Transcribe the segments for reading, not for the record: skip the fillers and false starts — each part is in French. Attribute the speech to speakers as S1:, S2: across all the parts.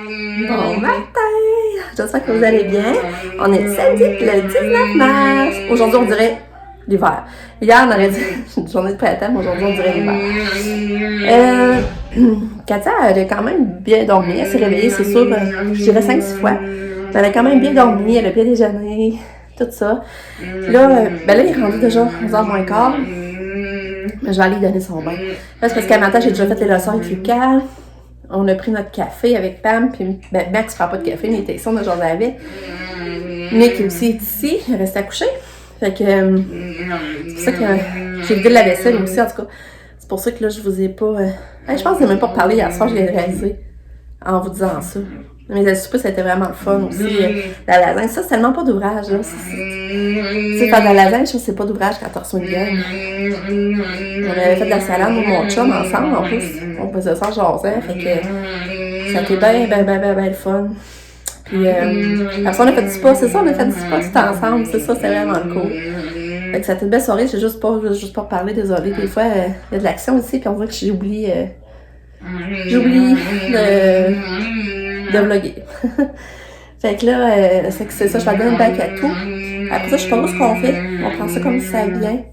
S1: Bon matin! J'espère que vous allez bien. On est samedi le 19 mars. Aujourd'hui, on dirait l'hiver. Hier, on aurait dit une journée de printemps, mais aujourd'hui, on dirait l'hiver. Katia, elle a quand même bien dormi. Elle s'est réveillée, c'est sûr, je dirais 5-6 fois. Mais elle a quand même bien dormi, elle a bien déjeuné, tout ça. Puis là, il est rendu déjà 11h moins quart. Mais je vais aller lui donner son bain. Là, c'est parce qu'à matin, j'ai déjà fait les leçons avec Lucas. On a pris notre café avec Pam, puis Max ne prend pas de café, mais il était ici, on a jasé avec. Nick aussi est ici, il reste à coucher. Fait que c'est pour ça que j'ai vidé la vaisselle aussi, en tout cas. C'est pour ça que là, je vous ai pas... je pense que je n'ai même pas reparlé hier soir, je l'ai réalisé en vous disant ça. Mais le souper, c'était vraiment le fun aussi. La lasagne, ça, c'est tellement pas d'ouvrage. Tu sais, faire de la lasagne, je trouve que c'est pas d'ouvrage quand tu reçois une gueule. On avait fait de la salade, moi et mon chum, ensemble, en plus. On faisait ça en jasant, fait que ça a été bien le fun. Puis après ça, on a fait du spa, c'est ça, on a fait du spa tout ensemble, c'est ça, c'était vraiment cool. Fait que ça a été une belle soirée, j'ai juste pas parlé, désolée. Des fois, il y a de l'action ici, puis on dirait que j'oublie de vlogger. Fait que là, c'est ça, je vais donner le bac à tout. Après ça, je sais pas où ce qu'on fait. On prend ça comme si ça vient.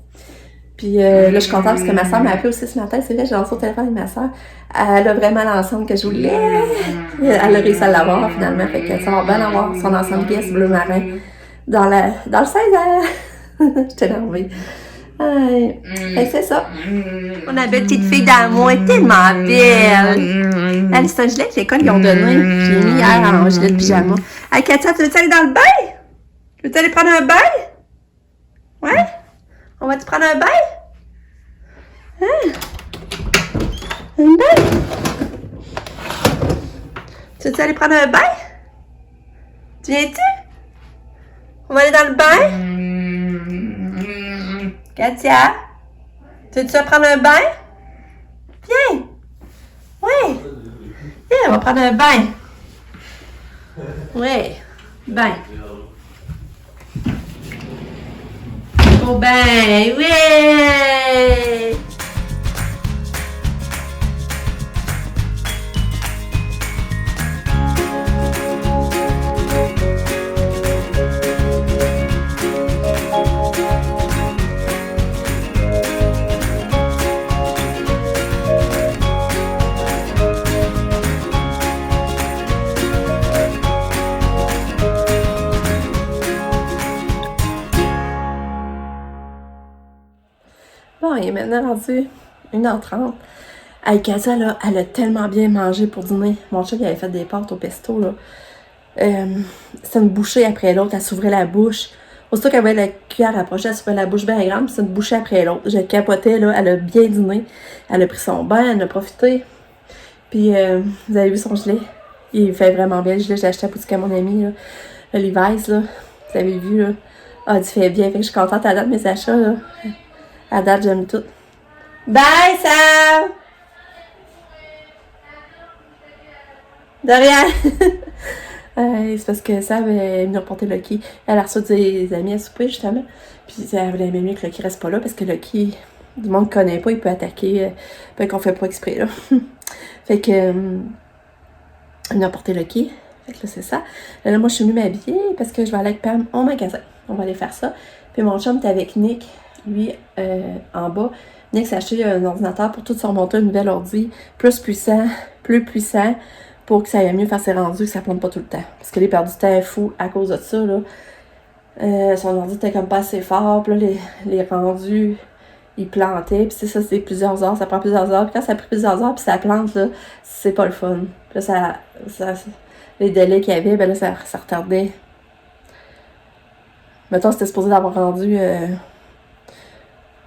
S1: Puis là, je suis contente parce que ma soeur m'a appelé aussi ce matin. C'est vrai, j'ai lancé au téléphone avec ma soeur. Elle a vraiment l'ensemble que je voulais. Elle a réussi à l'avoir finalement. Fait que ça va bien avoir son ensemble pièce bleu marin dans le 16 J'étais énervée. Fait que c'est ça. On a une belle petite fille d'amour, elle est tellement belle. Elle, c'est un gilet que l'école ils ont donné. J'ai mis hier en gilet de pyjama. Hey Katia, tu veux aller dans le bain? Tu veux aller prendre un bain? Ouais? On va-tu prendre un bain? Hein? Un bain? Tu veux aller prendre un bain? Tu viens-tu? On va aller dans le bain? Katia? Tu veux prendre un bain? Viens! Oui! Viens, on va prendre un bain. Oui, bain. Au bain, oui! Bon, il est maintenant rendu 1h30. Hey, Katia, là, elle a tellement bien mangé pour dîner. Mon chat, il avait fait des pâtes au pesto, là. C'est une bouchée après l'autre. Elle s'ouvrait la bouche. Aussitôt qu'elle voyait la cuillère approcher, elle s'ouvrait la bouche bien grande. C'est une bouchée après l'autre. J'ai capoté, là. Elle a bien dîné. Elle a pris son bain, elle en a profité. Puis, vous avez vu son gilet? Il fait vraiment bien. Le gilet, j'ai acheté à boutique à mon ami, là. Le Levi's, là. Vous avez vu, là. Ah, il fait bien. Fait que je suis contente à date de mes achats, là. À date, j'aime tout. Bye, Sam! De rien! C'est parce que Sam est venue reporter Lucky. Elle a reçu des amis à souper, justement. Puis elle voulait même mieux que Lucky reste pas là parce que Lucky, du monde ne connaît pas, il peut attaquer. Peut qu'on fait pas exprès, là. Fait que. Elle est venue reporter Lucky. Fait que là, c'est ça. Là, moi, je suis venue m'habiller parce que je vais aller avec Pam au magasin. On va aller faire ça. Puis mon chum est avec Nick. Lui, en bas, Nick s'est acheté un ordinateur pour tout surmonter un nouvel ordi, plus puissant, pour que ça aille mieux faire ses rendus, que ça plante pas tout le temps. Parce qu'il a perdu du temps fou à cause de ça, là. Son ordi était comme pas assez fort, puis là, les rendus, ils plantaient, puis ça, c'est plusieurs heures, ça prend plusieurs heures, puis quand ça a pris plusieurs heures, puis ça plante, là, c'est pas le fun. Puis là, les délais qu'il y avait, ben là, ça retardait. Mettons, c'était supposé d'avoir rendu...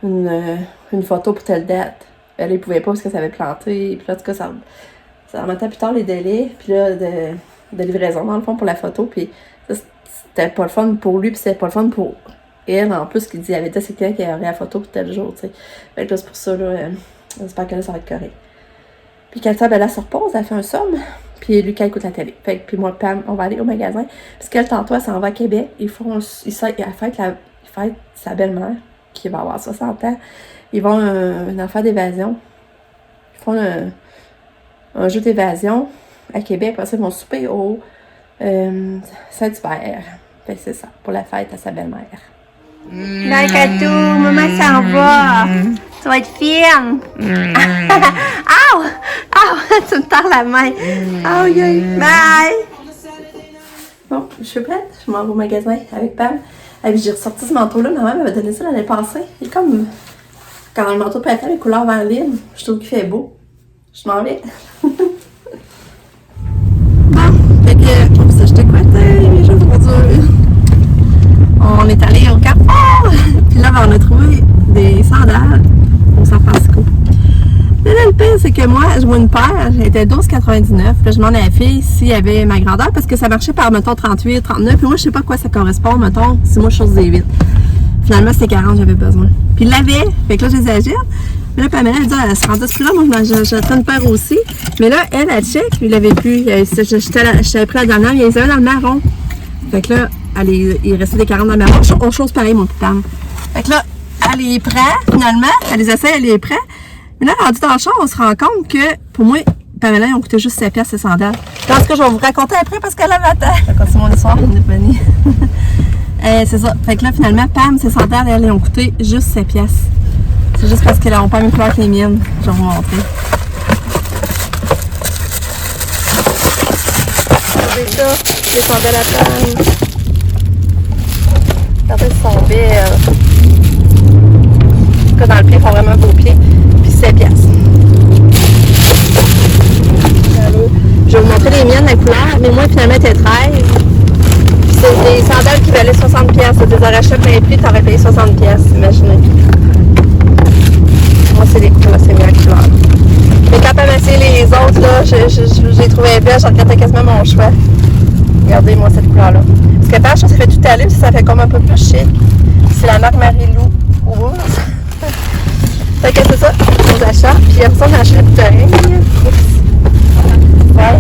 S1: une photo pour telle date. Elle ne pouvait pas parce que ça avait planté. Puis là, en tout cas, ça remettait plus tard les délais. Puis là, de livraison, dans le fond, pour la photo. Puis ça, c'était pas le fun pour lui. Puis c'était pas le fun pour elle, en plus, qu'il avait dit à ses clients qu'il y aurait la photo pour tel jour, tu sais. Fait que là, c'est pour ça, là, j'espère que là, ça va être correct. Puis Katia, ben, elle se repose, elle fait un somme. Puis Lucas écoute la télé. Fait que, puis moi, Pam, on va aller au magasin. Parce qu'elle, tantôt, elle s'en va à Québec. Elle fête sa belle-mère, qui va avoir 60 ans. Ils vont une affaire d'évasion. Ils font un jeu d'évasion à Québec, après ça, ils vont souper au Saint-Hubert. Fait que c'est ça, pour la fête à sa belle-mère. Bye, Katou! Maman s'en va! Tu vas être fine! Aouh! Aouh! Tu me tords la main! Oh, yeah. Bye! Bon, je suis prête. Je m'en vais au magasin avec Pam. Et puis j'ai ressorti ce manteau-là. Ma mère m'avait donné ça l'année passée. Il est comme quand le manteau de printemps, les couleurs vert libre. Je trouve qu'il fait beau. Je m'en vais. Bon, fait que pour ça, je t'ai coiffé mes jours aujourd'hui. On est allé au Carrefour. Puis là, ben, on a trouvé des sandales au San Francisco. Mais là, le pire, c'est que moi, je vois une paire, j'étais 12,99. Là, je demande à la fille s'il y avait ma grandeur parce que ça marchait par, mettons, 38, 39. Puis moi, je sais pas à quoi ça correspond, mettons, si moi, je chose des 8. Finalement, c'était 40, j'avais besoin. Puis il l'avait, fait que là, je les achète. Mais là, Pamela, elle dit, elle se rendait ce prix-là, moi, j'attends une paire aussi. Mais là, elle check, il l'avait plus. J'avais pris la dernière, mais il y en avait dans le marron. Fait que là, il restait des 40 dans le marron. On chose pareil, mon petit Pam. Fait que là, elle les prend, finalement, elle les essaie, elle les prend. Mais là, rendu dans le char, on se rend compte que, pour moi, Pamela, ils ont coûté juste 7 piastres ces sandales. En tout cas, je vais vous raconter après parce qu'elle m'attend. C'est mon histoire, on est venu. C'est ça. Fait que là, finalement, Pam, ces sandales, elles ont coûté juste 7 piastres. C'est juste parce qu'elles n'ont pas la même couleur que les miennes. Je vais vous montrer. Regardez ça, les sandales à Pam. Regardez, elles sont belles. En tout cas, dans le pied, ils font vraiment beaux pieds. Puis 7 piastres. Je vais vous montrer les miennes, la couleur. Mais moi, finalement, c'était 13. C'est des sandales qui valaient 60 piastres. Tu les aurais acheté à plein prix, tu aurais payé 60 piastres, imaginez. Moi, c'est les couleurs, c'est mes couleurs. Mais quand elle m'a essayé les autres, là, je les trouvais belles, je regardais quasiment mon choix. Regardez-moi cette couleur-là. Parce que je trouve que ça fait tout aller, ça fait comme un peu plus chic. C'est la marque Marie-Lou. Rose. Fait que c'est ça, nos achats. Puis après ça, on a acheté des bouteilles. Ouais.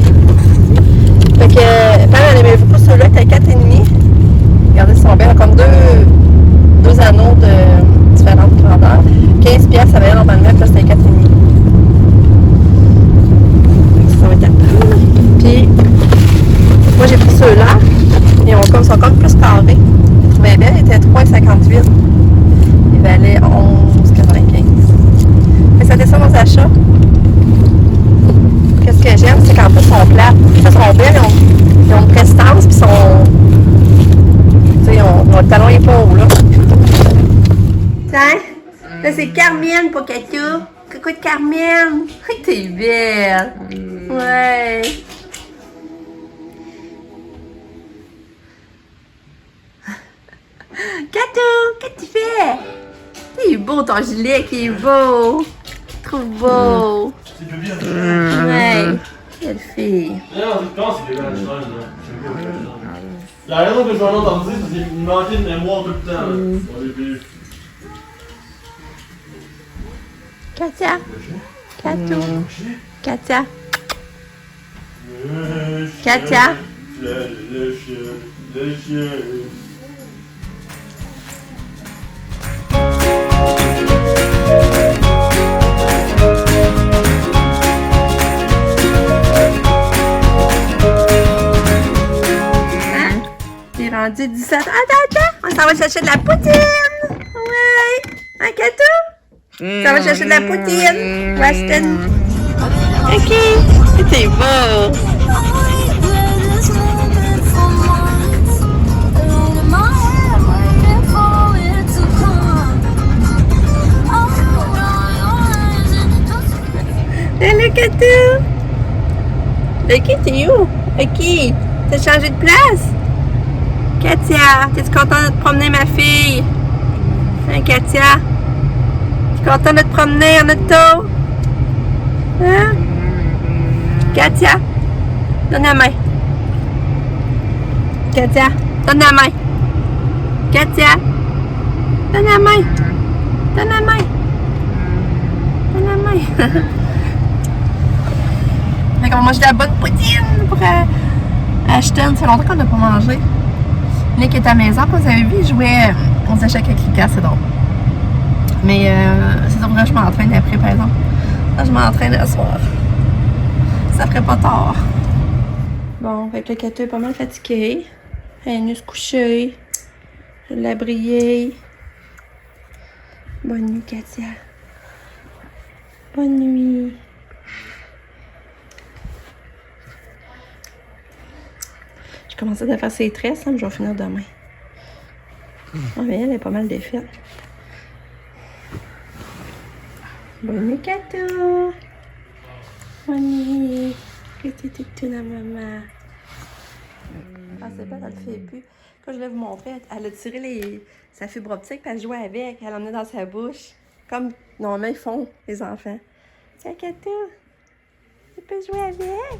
S1: Fait que, Pam, elle aimait beaucoup ceux-là, qui étaient 4,5. Regardez, ils sont bien, comme deux anneaux de différentes grandeurs. 15 piastres, ça valait normalement, puis là, c'était 4,5. Ça va être à Pam. Puis, moi, j'ai pris ceux-là. Ils sont comme plus carrés. Je trouvais bien, ils étaient 3,58. Ils valaient 11,95. Mais ça descend nos achats. Qu'est-ce que j'aime, c'est qu'en plus, ils sont plats. Ils sont belles, ils ont une prestance, puis ils sont. Tu sais, le talon n'est pas haut, là. Tiens, là, c'est Carmen pour Katou. Coucou de Carmen. T'es belle. Ouais. Katou, qu'est-ce que tu fais? Il est beau ton gilet, qui est beau. Trop beau. Ouais. Quelle fille.
S2: Non, je pense que c'est bien la Il y a rien que je vais entendre dire, c'est qu'il me manquait de mémoire tout le temps.
S1: Katia. Katou. Katia. Katia.
S2: Le chien.
S1: Rendu 17. Attends, on s'en va chercher de la poutine. Ouais. Hein, Katou? Ça va chercher de la poutine. Weston. Ok. T'es beau. Salut, Katou. Ok, t'es où? Ok. T'as changé de place? Katia, t'es-tu contente de te promener, ma fille? Hein, Katia? T'es contente de te promener en auto? Hein? Katia? Donne la main. Katia, donne la main. Katia? Donne la main. Donne la main. Donne la main. Fait qu'on va manger de la bonne poutine pour Ashton. Ça fait longtemps qu'on n'a pas mangé. Nick est à la maison, vous avez vu, il jouait on s'achète avec Lucas, c'est drôle. Mais c'est vrai que je m'entraîne après, par exemple. Là, je m'entraîne le soir. Ça ferait pas tard. Bon, fait que le Kato est pas mal fatigué. Elle est venue se coucher. Je l'ai brillé. Bonne nuit, Katia. Bonne nuit. Je commençais à faire ses tresses, hein, mais je vais finir demain. Ah, mais elle est pas mal défaite. Bonne nuit, Kato. Bonne nuit. Qu'est-ce que tu tout la maman? Ah, c'est pas, elle le fait plus. Quand je voulais vous montrer, elle a tiré sa fibre optique, puis elle jouait avec, elle l'emmenait dans sa bouche. Comme normalement ils font, les enfants. Tiens, Kato, tu peux jouer avec?